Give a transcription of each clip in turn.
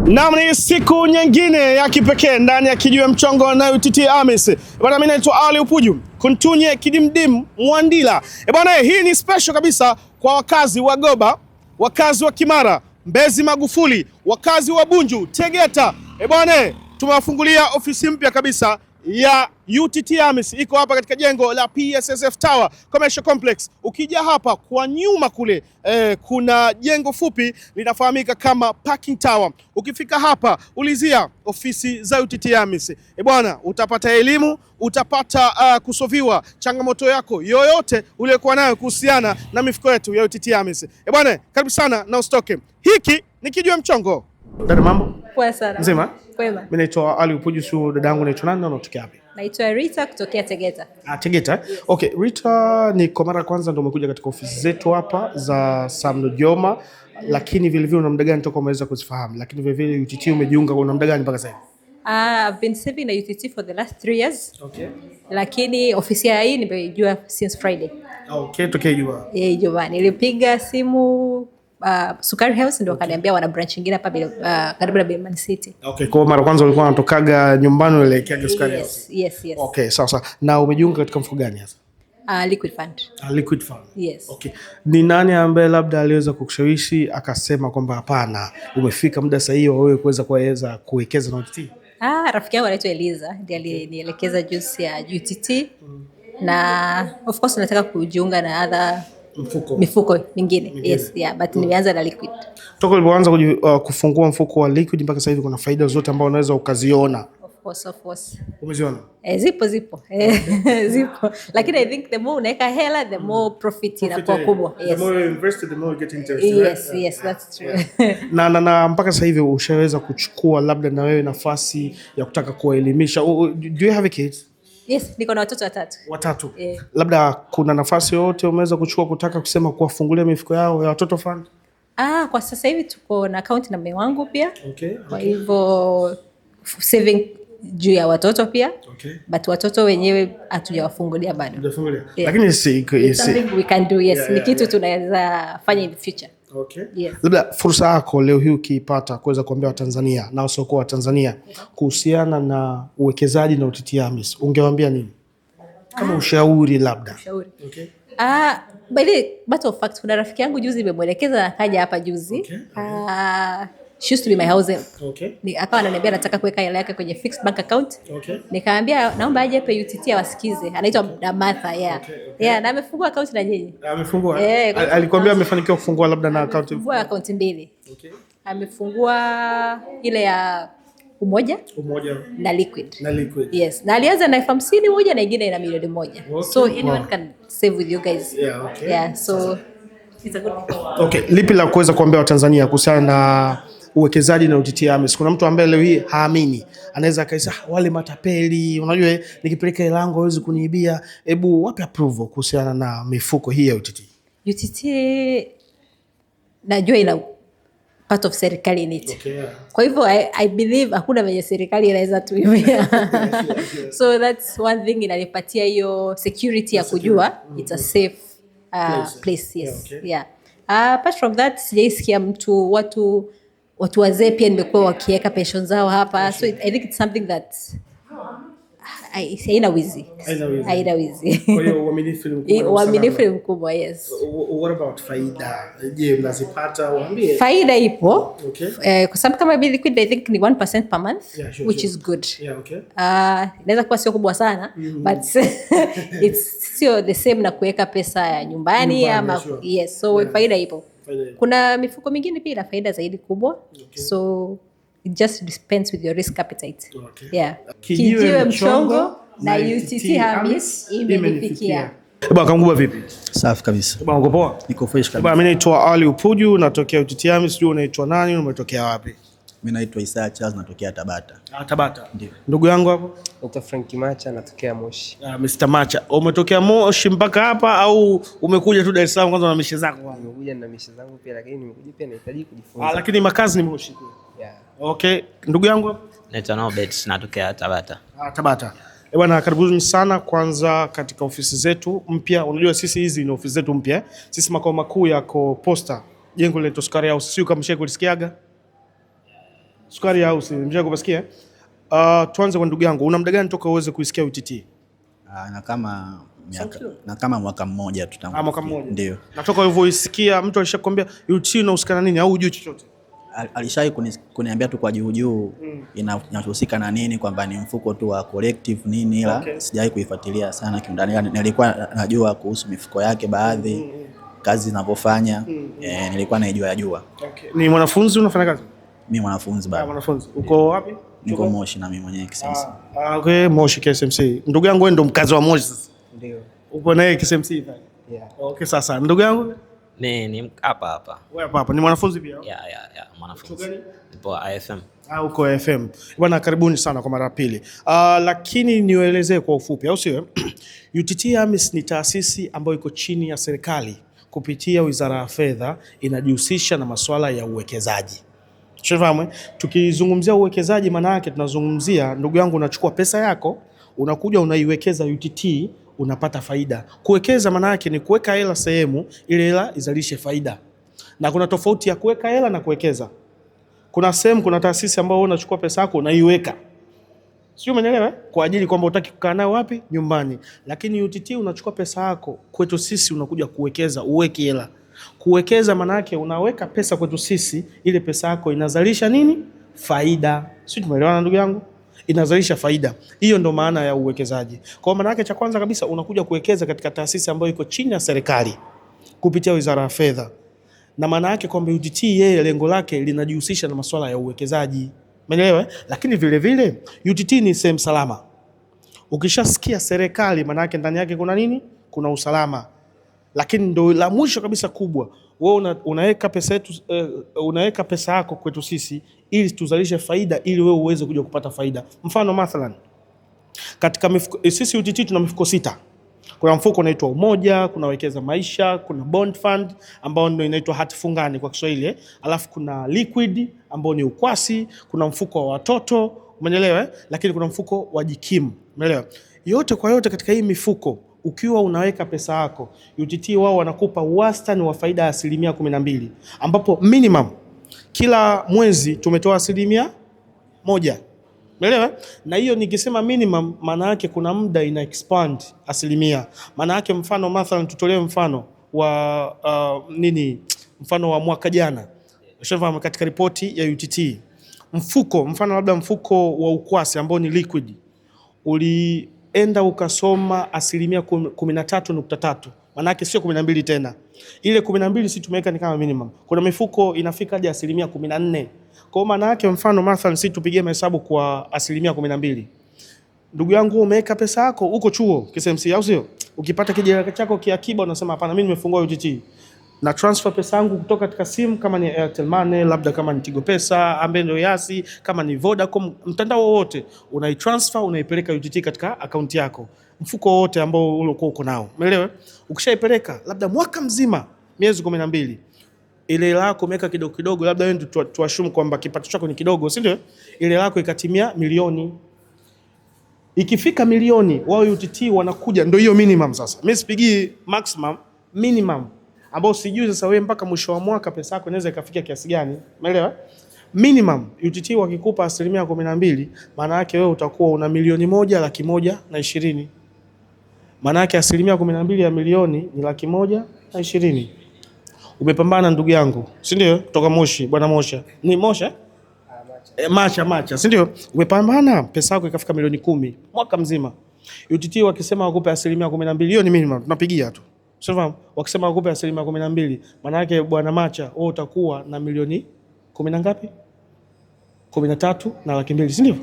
Naam, ni siku nyingine ya kipekee ndani ya Kijiwe Mchongo na UTT AMIS. Bwana, mimi naitwa Ali Upuju, kuntunye kidimdim Mwandila. Bwana, hii ni special kabisa kwa wakazi wa Goba, wakazi wa Kimara, Mbezi Magufuli, wakazi wa Bunju, Tegeta. Bwana, tumewafungulia ofisi mpya kabisa ya UTT AMIS. Iko hapa katika jengo la PSSF Tower Commercial Complex. Ukija hapa kwa nyuma kule kuna jengo fupi linafahamika kama Parking Tower. Ukifika hapa ulizia ofisi za UTT AMIS. Bwana, utapata elimu, utapata kusoviwa changamoto yako yoyote uliyokuwa nayo kuhusiana na mifuko yetu ya UTT AMIS. Bwana, karibu sana na usitoke. Hiki ni Kijiwe Mchongo. Dada, mambo? Poa sana. Mzima? Kwema. Mimi naitwa Ali Upuju, dadangu naitwa nani na unatokea wapi? Naitwa Rita kutokea Tegeta. Tegeta. Yes. Okay, Rita, ni kwa mara ya kwanza ndio umekuja katika ofisi zetu hapa za Sam Nujoma, lakini vile vile una muda gani toka umeweza kuzifahamu? Lakini vile vile UTT umejiunga kwa muda gani mpaka sasa? I've been serving na UTT for the last 3 years. Okay. Lakini ofisi hii nimejua since Friday. Okay, tokea Ijumaa. Ijumaa. Nilipiga simu Sukari House ndio wakaniambia wana branch nyingine hapa karibu na Belman City. Okay, kwa mara kwanza ulikuwa unatokaga nyumbani unaelekea Sukari House? Yes. Okay, sawa. Na umejiunga katika mfuko gani hasa? Liquid Fund. Liquid Fund. Yes. Okay. Ni nani ambaye labda aliweza kukushawishi akasema kwamba hapana, umefika muda sahihi wewe kuweza kuwekeza na UTT? Rafiki yangu anaitwa Eliza, ndiye alinielekeza juice ya UTT. Na of course nataka kujiunga na other mifuko mingine. Yes, yeah, but nimeanza na Liquid. Toka ulipoanza kufungua mfuko wa Liquid mpaka sasa hivi kuna faida zote ambazo unaweza ukaziona? Of course. Umeziona? Zipo. Zipo. Lakini I think the more unaweka hela, the more profit inakuwa kubwa. Yes. The more you invest, the more you get interest. Yes, that's true. Na mpaka sasa hivi ushaweza kuchukua labda na wewe nafasi ya kutaka kuwaelimisha? Do you have a kid? Yes, niko na watoto 3. Watatu. Labda kuna nafasi yote umeweza kuchukua kutaka kusema kuwafungulia mifuko yao ya watoto fund? Kwa sasa hivi tuko na account na mume wangu pia. Okay. Kwa hivyo saving juu ya watoto pia. Okay. But watoto wenyewe hatujawafungulia bado. Hujafungulia. Lakini something we can do. Yes, ni kitu tunaweza fanya in the future. Okay. Yes. Labda fursa yako leo hii ukiipata kuweza kuambia Watanzania na wasiokuwa Watanzania kuhusiana na uwekezaji na UTT AMIS, ungewaambia nini? Kama ushauri labda. Ushauri. Okay. By the matter of fact, kuna rafiki yangu juzi nimemwelekeza akaja hapa juzi. Okay. She used to be my house help. Okay. Akawa ananiambia nataka kuweka hela yake kwenye fixed bank account. Okay. Nikaambia naomba aje hapa UTT awasikize. Anaitwa Martha, yeah. Okay. Yeah, na amefungua account na nyinyi. Amefungua. Alikwambia amefanikiwa kufungua labda na account? Amefungua account 2. Okay. Amefungua ile ya Umoja na Liquid. Yes. Na alianza na 50,000 na nyingine ina milioni 1. Okay. So anyone can save with you guys. Yeah, okay. Yeah, so it's a good thing. Okay, lipi la kuweza kuambia Watanzania kuhusiana na uwekezaji na UTT AMIS? Kuna mtu ambaye leo hii haamini, anaweza akaisa wale matapeli, unajua nikipeleka hela yangu hawezi kuniibia. Hebu wapi approval kuhusiana na mifuko hii ya UTT? UTT najua ina part of serikali in it. Okay, yeah. Kwa hivyo I believe hakuna venye serikali inaweza tuibia. Yes. So that's one thing inanipatia hiyo security ya kujua it's a safe place. Yes. Yeah, okay. Yeah. Apart from that, sijaisikia watu wazee pia nimekuwa wakiweka pension zao hapa. Okay. So I think it's something that haina wizi. Kwa hiyo uaminifu mkubwa, yes. What about faida? Je, mnazipata? Waambie. Faida ipo. Okay. Kwa sababu kama Liquid I think ni 1% per month, yeah, sure, which is good. Yeah, okay. Inaweza kuwa sio kubwa sana, but it's sio the same na kuweka pesa ya nyumbani ama sure. Yes, so yeah. Faida ipo. Kuna mifuko mingine pia ina faida zaidi kubwa. Okay. So it just depends with your risk appetite. Okay. Yeah. Kijiwe Mchongo na UTT AMIS imenifikia. Bwana Kangubwa, vipi? Safi kabisa. Bwana uko poa? Niko fresh kabisa. Bwana, mimi naitwa Ali Upuju, natokea UTT AMIS. Sijui unaitwa nani, umetokea wapi? Mimi naitwa Isaya Charles, natokea Tabata. Tabata. Ndio. Ndugu yangu hapo? Naitwa Frank Macha, natokea Moshi. Mr. Macha, umetokea Moshi mpaka hapa au umekuja tu Dar es Salaam kwanza na mishe zako? Nimekuja na mishe zangu pia, lakini nimekuja pia nahitaji kujifunza. Lakini makazi ni Moshi. Yeah. Okay. Ndugu yangu hapo? Naitwa Nobet, natokea Tabata. Tabata. Bwana, karibuni sana kwanza katika ofisi zetu mpya. Unajua sisi hizi ni ofisi zetu mpya. Sisi makao makuu yako Posta, jengo linaitwa Sukari House. Sio kama mshawahi kulisikiaga? Sukari House, mjaka kupasikia. Tuanze kwa ndugu yangu. Una muda gani toka uweze kuisikia UTT? Na kama mwaka mmoja tu tangu. Mwaka mmoja. Ndio. Natoka ulivyoisikia mtu alishakwambia UTT unahusikana nini au hujui chochote? Alishawahi kuniambia tu kwa juu inahusika na nini, kwamba ni mfuko tu wa collective nini, ila sijawahi kuifuatilia sana kiundani. Nilikuwa najua kuhusu mifuko yake baadhi, kazi zinavyofanya, nilikuwa naijua. Okay. Ni mwanafunzi unafanya kazi? Mimi mwanafunzi bado. Mwanafunzi. Uko wapi? Niko Moshi na mimi mwenyewe KSMC. Okay, Moshi KSMC. Ndugu yangu wewe ndo mkazi wa Moshi sasa? Ndio. Uko naye KSMC pale? Yeah. Okay, sasa ndugu yangu Ni hapa. Wewe hapa ni mwanafunzi pia? Yeah, mwanafunzi. Nipo IFM. Uko IFM. Bwana, karibuni sana kwa mara ya pili. Lakini niwaelezee kwa ufupi, au sio? UTT AMIS ni taasisi ambayo iko chini ya serikali kupitia Wizara ya Fedha, inajihusisha na masuala ya uwekezaji. Shafahamu? Tukizungumzia uwekezaji, maana yake tunazungumzia, ndugu yangu, unachukua pesa yako, unakuja unaiwekeza UTT, unapata faida. Kuwekeza maana yake ni kuweka hela sehemu, ile hela izalishe faida. Na kuna tofauti ya kuweka hela na kuwekeza. Kuna sehemu, kuna taasisi ambayo unachukua pesa yako unaiweka, sio, umeelewa? Kwa ajili kwamba utaki kukaa nayo wapi? Nyumbani. Lakini UTT unachukua pesa yako kwetu sisi, unakuja kuwekeza, uweke hela. Kuwekeza maana yake unaweka pesa kwetu sisi, ile pesa yako inazalisha nini? Faida. Sio, tumeelewana ndugu yangu? Inazalisha faida. Hiyo ndo maana ya uwekezaji. Kwa maana yake cha kwanza kabisa unakuja kuwekeza katika taasisi ambayo iko chini ya serikali kupitia Wizara ya Fedha. Na maana yake kwamba UTT yeye lengo lake linajihusisha na masuala ya uwekezaji. Umeelewa? Lakini vile vile UTT ni sehemu salama. Ukishasikia serikali, maana yake ndani yake kuna nini? Kuna usalama. Lakini ndo la mwisho kabisa kubwa, wewe unaweka pesa yetu, unaweka pesa yako kwetu sisi ili tuzalishe faida, ili wewe uweze kuja kupata faida. Mfano mathalan, katika mifuko, sisi UTT tuna mifuko 6. Kuna mfuko unaitwa Umoja, kuna Wekeza Maisha, kuna Bond Fund ambao ndio inaitwa hati fungani kwa Kiswahili, alafu kuna Liquid ambao ni ukwasi, kuna mfuko wa watoto, umeelewa? Lakini kuna mfuko wa Jikimu, umeelewa? Yote kwa yote katika hii mifuko, ukiwa unaweka pesa yako, UTT wao wanakupa wastani wa faida ya 12%, ambapo minimum kila mwezi tumetoa 1%. Umeelewa? Na hiyo nikisema minimum, maana yake kuna muda ina expand 1%. Maana yake mfano mathalan, tutolee mfano wa mfano wa mwaka jana. Ushafahamu katika ripoti ya UTT. Mfano labda mfuko wa ukwasi ambao ni Liquid ulienda ukasoma 13.3. Maana yake sio 12 tena. Ile 12 si tumeweka ni kama minimum. Kuna mifuko inafika hadi 14%. Kwa maana yake mfano mathalan si tupigie mahesabu kwa 12%. Ndugu yangu, umeweka pesa yako uko chuo KSMC, au sio? Ukipata kijana chako kiakiba unasema hapana, mimi nimefungua UTT. Na transfer pesa yangu kutoka katika simu, kama ni Airtel Money, labda kama ni Tigo Pesa, ambaye ndio Yasi, kama ni Vodacom, mtandao wote, unaitransfer unaipeleka UTT katika akaunti yako. Mfuko wote ambao uliokuwa uko nao. Umeelewa? Ukishaipeleka labda mwaka mzima, miezi 12, ile lako umeweka kidogo kidogo, labda wewe ndio tuashumu kwamba kipato chako ni kidogo, si ndio? Ile lako ikatimia milioni. Ikifika milioni, wao UTT wanakuja, ndio hiyo minimum sasa. Mimi sipigi maximum, minimum ambao sijui sasa wewe mpaka mwisho wa mwaka pesa yako inaweza ikafikia kiasi gani. Umeelewa? Minimum UTT wakikupa 12%, maana yake wewe utakuwa una 1,120,000. Maana yake 12% ya milioni ni 1,120,000. Umepambana ndugu yangu, si ndio? Kutoka Moshi, bwana Mosha. Ni Mosha? Macha, si ndio? Umepambana, pesa yako ikafika milioni 10 mwaka mzima. UTT wakisema wakupe 12%, hiyo ni minimum, tunapigia tu. Sio, wakisema wakupe 12%, maana yake bwana Macha, wewe utakuwa na milioni 10 na ngapi? 13,200,000, si ndio?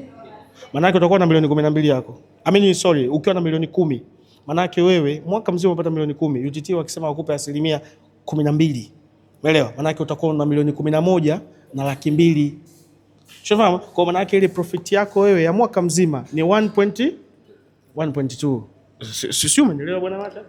Maana yake utakuwa na milioni 12 yako. Ukiwa na milioni 10, maana yake wewe mwaka mzima unapata milioni 10. UTT wakisema wakupe 12%. Umeelewa? Maana yake utakuwa na milioni 11,200,000. Shafahamu? Kwa maana yake ile profit yako wewe ya mwaka mzima ni 1.2. Sio, umeelewa bwana Macha?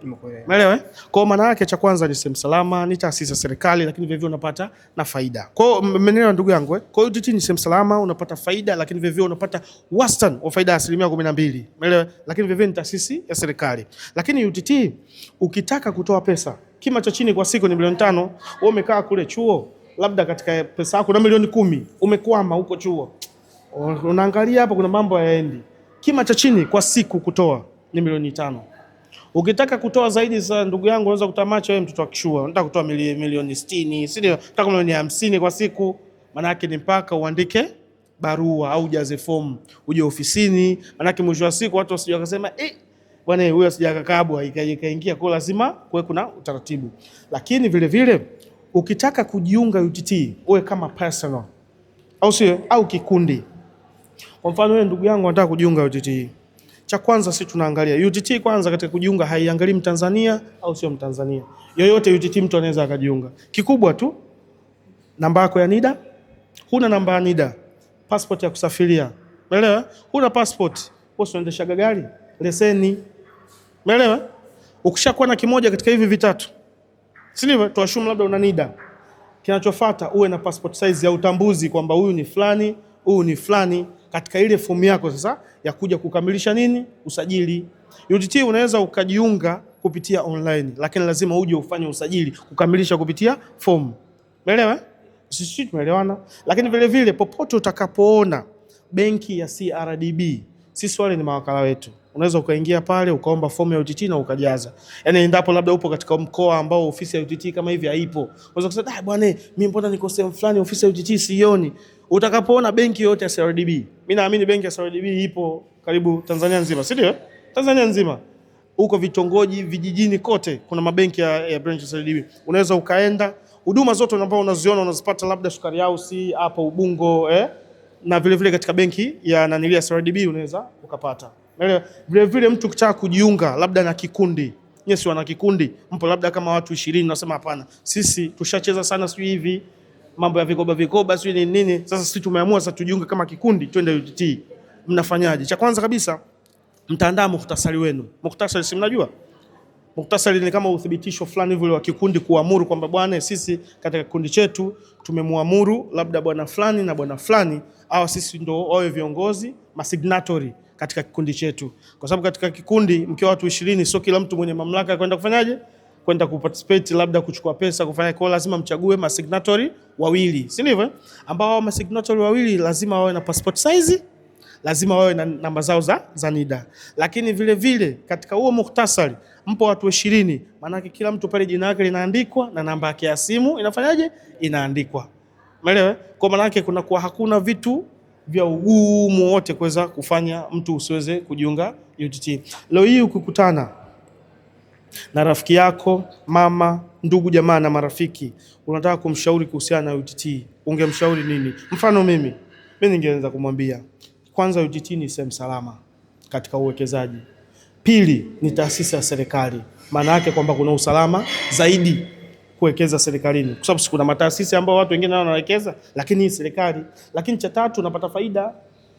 Umeelewa? Kwa maana yake cha kwanza ni sehemu salama, ni taasisi ya serikali, lakini vivyo unapata na faida. Kwa hiyo umeelewa ndugu yangu? Kwa hiyo UTT ni sehemu salama, unapata faida, lakini vivyo unapata wastani wa faida ya 12%. Umeelewa? Lakini vivyo ni taasisi ya serikali. Lakini UTT ukitaka kutoa pesa, kima cha chini kwa siku ni milioni 5. Wewe umekaa kule chuo, labda katika pesa yako na milioni 10 umekwama huko chuo, unaangalia hapa kuna mambo hayaendi. Kima cha chini kwa siku kutoa ni milioni 5. Ukitaka kutoa zaidi sasa, ndugu yangu, unaweza kutamacha wewe mtoto wa kishua, unataka kutoa milioni 60, si ndio? Unataka milioni 50 kwa siku, maana yake ni mpaka uandike barua au ujaze fomu uje ofisini, maana yake mwisho wa siku watu wasije wakasema bwana huyu asijakakabwa ikaingia, kwa lazima kuwe kuna utaratibu. Lakini vile vile ukitaka kujiunga UTT uwe kama personal au sio, au kikundi. Kwa mfano wewe ndugu yangu unataka kujiunga UTT, cha kwanza sisi tunaangalia UTT kwanza. Katika kujiunga haiangalii Mtanzania au sio Mtanzania, yoyote UTT mtu anaweza akajiunga. Kikubwa tu namba yako ya NIDA. Huna namba ya NIDA, passport ya kusafiria, umeelewa? Huna passport, wewe unaendesha gari, leseni, umeelewa? Ukishakuwa na kimoja katika hivi vitatu, si ndivyo? Tuashumu labda una NIDA, kinachofuata uwe na passport size ya utambuzi kwamba huyu ni fulani, huyu ni fulani, katika ile fomu yako sasa ya kuja kukamilisha nini, usajili. UTT unaweza ukajiunga kupitia online, lakini lazima uje ufanye usajili kukamilisha kupitia fomu, umeelewa? Sisi tumeelewana. Lakini vile vile popote utakapoona benki ya CRDB, sisi wale ni mawakala wetu, unaweza ukaingia pale ukaomba fomu ya UTT na ukajaza. Yaani endapo labda upo katika mkoa ambao ofisi ya UTT kama hivi haipo, unaweza kusema bwana mimi mbona niko sehemu fulani ofisi ya UTT sioni. Utakapoona benki yote ya CRDB, mimi naamini benki ya CRDB ipo karibu Tanzania nzima, si ndio? Tanzania nzima. Huko vitongoji, vijijini kote kuna mabenki ya branch ya CRDB. Unaweza ukaenda, huduma zote ambazo unaziona unazipata labda Sukari House hapa Ubungo na vile vile katika benki ya nanilia CRDB unaweza ukapata. Vile vile mtu kitaka kujiunga labda na kikundi, nyesi wana kikundi, mpo labda kama watu 20, unasema hapana, sisi tushacheza sana sio hivi mambo ya vikoba sio nini, sasa sisi tumeamua sasa tujiunge kama kikundi twende UTT. Mnafanyaje? Cha kwanza kabisa mtaandaa muhtasari wenu. Muhtasari si mnajua? Muhtasari ni kama uthibitisho fulani vile wa kikundi kuamuru kwamba bwana sisi katika kikundi chetu tumemuamuru labda bwana fulani na bwana fulani au sisi ndio wawe viongozi masignatory katika kikundi chetu. Kwa sababu katika kikundi mkiwa watu 20 sio kila mtu mwenye mamlaka kwenda kufanyaje? Kwenda kuparticipate labda kuchukua pesa kufanya, kwa lazima mchague masignatory wawili, si ndivyo? Ambao masignatory wawili lazima wawe na passport size, lazima wawe na namba zao za NIDA. Lakini vile vile katika huo muhtasari mpo watu 20, maana kila mtu pale jina lake linaandikwa na namba yake ya simu inafanyaje? Inaandikwa. Umeelewa? Kwa maana yake kuna kwa hakuna vitu vya ugumu wote kuweza kufanya mtu usiweze kujiunga UTT. Leo hii ukikutana na rafiki yako, mama, ndugu, jamaa na marafiki, unataka kumshauri kuhusiana na UTT, ungemshauri nini? Mfano mimi ningeanza kumwambia kwanza UTT ni sehemu salama katika uwekezaji. Pili, ni taasisi ya serikali. Maana yake kwamba kuna usalama zaidi kuwekeza serikalini. Kwa sababu kuna mataasisi ambao watu wengine nao wanawekeza, lakini hii serikali. Lakini cha tatu, unapata faida.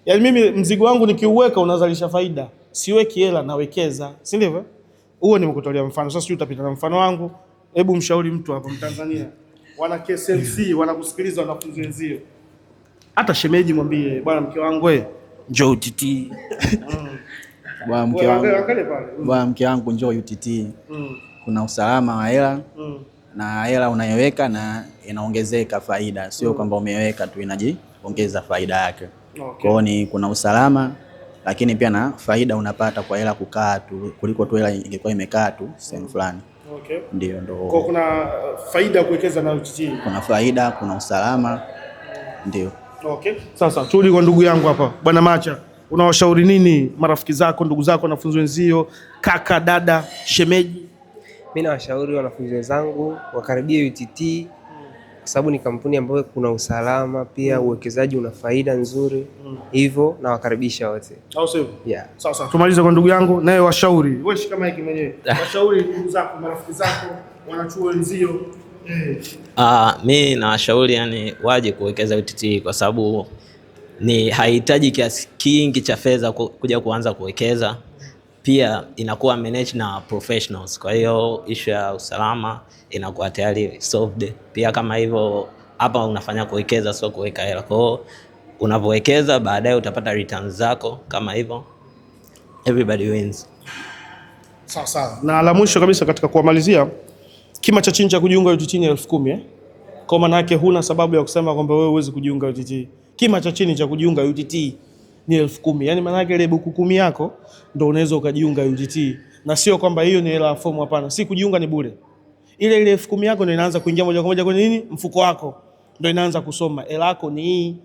Yaani mimi mzigo wangu nikiuweka unazalisha faida. Siweki hela nawekeza. Si ndivyo? Huo nimekutolea mfano. Sasa utapita na mfano wangu. Hebu mshauri mtu hapa Mtanzania. Wana KSMC, wanakusikiliza wanafunzi wenzio. Hata shemeji mwambie, bwana mke wangu wewe njoo UTT. Bwana mke wangu njoo UTT. Kuna usalama wa hela na hela unayoweka na inaongezeka faida, sio kwamba umeweka tu inajiongeza faida yake. Okay. Kwa hiyo kuna usalama lakini pia na faida unapata kwa hela kukaa tu kuliko tu hela ingekuwa imekaa tu sehemu fulani. Okay. Ndio. Kwa kuna faida kuwekeza na UTT. Kuna faida, kuna usalama. Ndio. Okay. Sasa turudi kwa ndugu yangu hapa. Bwana Macha, unawashauri nini marafiki zako, ndugu zako, wanafunzi wenzio, kaka, dada, shemeji? Mimi nawashauri wanafunzi wenzangu wakaribie UTT kwa sababu ni kampuni ambayo kuna usalama pia, uwekezaji una faida nzuri. Hivyo na wakaribisha wote. Au sio? Yeah. Sasa tumalize kwa ndugu yangu, naye washauri. Wewe shika mic mwenyewe. Washauri ndugu zako, marafiki zako, wanachuo wenzio. Mimi nawashauri yani waje kuwekeza UTT kwa sababu ni haihitaji kiasi kingi cha fedha kuja kuanza kuwekeza. Pia inakuwa managed na professionals. Kwa hiyo issue ya usalama inakuwa tayari solved. Pia kama hivyo hapa unafanya kuwekeza sio kuweka hela. Kwa hiyo unapowekeza baadaye utapata returns zako kama hivyo. Everybody wins. Sawa. Na la mwisho kabisa katika kuamalizia, kima cha chini cha kujiunga UTT ni 10,000 Kwa maana yake huna sababu ya kusema kwamba wewe huwezi kujiunga UTT. Kima cha chini cha kujiunga UTT ni 10,000. Yaani maana yake ile buku 10 yako ndio unaweza ukajiunga UTT. Na sio kwamba hiyo ni hela ya fomu, hapana. Si kujiunga ni bure. Ile 10,000 yako ndio inaanza kuingia moja kwa moja kwenye nini? Mfuko wako. Ndio inaanza kusoma. Hela yako ni hii.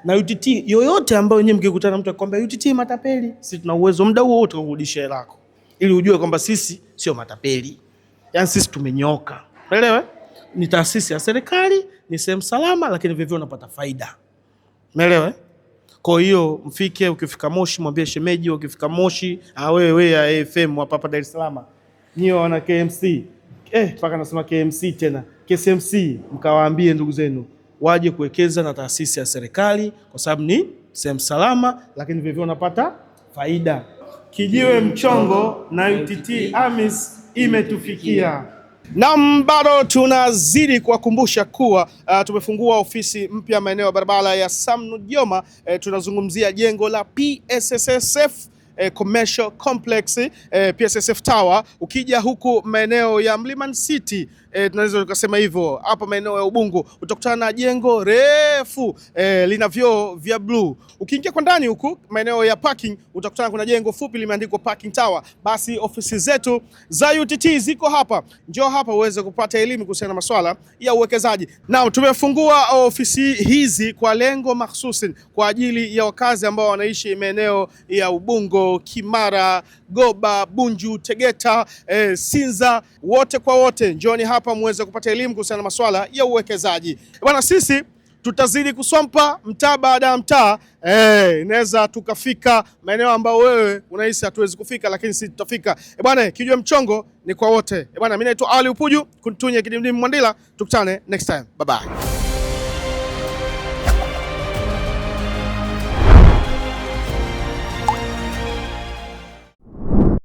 Na UTT yoyote ambayo nyinyi mkikutana mtu akwambia UTT matapeli, sisi tuna uwezo muda huo wote kurudisha hela yako. Ili ujue kwamba sisi sio matapeli. Yaani sisi tumenyoka. Unaelewa? Ni taasisi ya serikali, ni sehemu salama, lakini vivyo unapata faida. Umeelewa? Kwa hiyo mfike, ukifika Moshi mwambie shemeji, ukifika Moshi wewe ya FM hapa Dar es Salaam. Nyie wana KMC. Paka nasema KMC tena. KSMC, mkawaambie ndugu zenu waje kuwekeza na taasisi ya serikali kwa sababu ni sehemu salama, lakini vivyo unapata faida. Kijiwe mchongo na UTT AMIS imetufikia. Na bado tunazidi kuwakumbusha kuwa tumefungua ofisi mpya maeneo ya barabara ya Sam Nujoma. Tunazungumzia jengo la PSSSF Commercial Complex, PSSF Tower. Ukija huku maeneo ya Mlimani City, tunaweza tukasema hivyo, hapa maeneo ya Ubungo utakutana na jengo refu lina vioo vya blue. Ukiingia kwa ndani huku maeneo ya parking utakutana kuna jengo fupi limeandikwa Parking Tower. Basi ofisi zetu za UTT ziko hapa. Njoo hapa uweze kupata elimu kuhusiana na masuala ya uwekezaji. Na tumefungua ofisi hizi kwa lengo mahsusi kwa ajili ya wakazi ambao wanaishi maeneo ya Ubungo, Kimara, Goba, Bunju, Tegeta, Sinza, wote kwa wote. Njooni hapa muweze kupata elimu kuhusiana na masuala ya uwekezaji. Bwana, sisi tutazidi kuswampa mtaa baada ya mtaa. Inaweza tukafika maeneo ambayo wewe unahisi hatuwezi kufika, lakini sisi tutafika. Bwana, Kijiwe Mchongo ni kwa wote. Bwana, mimi naitwa Ali Upuju, Kuntunye Kidimdimu Mwandila. Tukutane next time. Bye bye.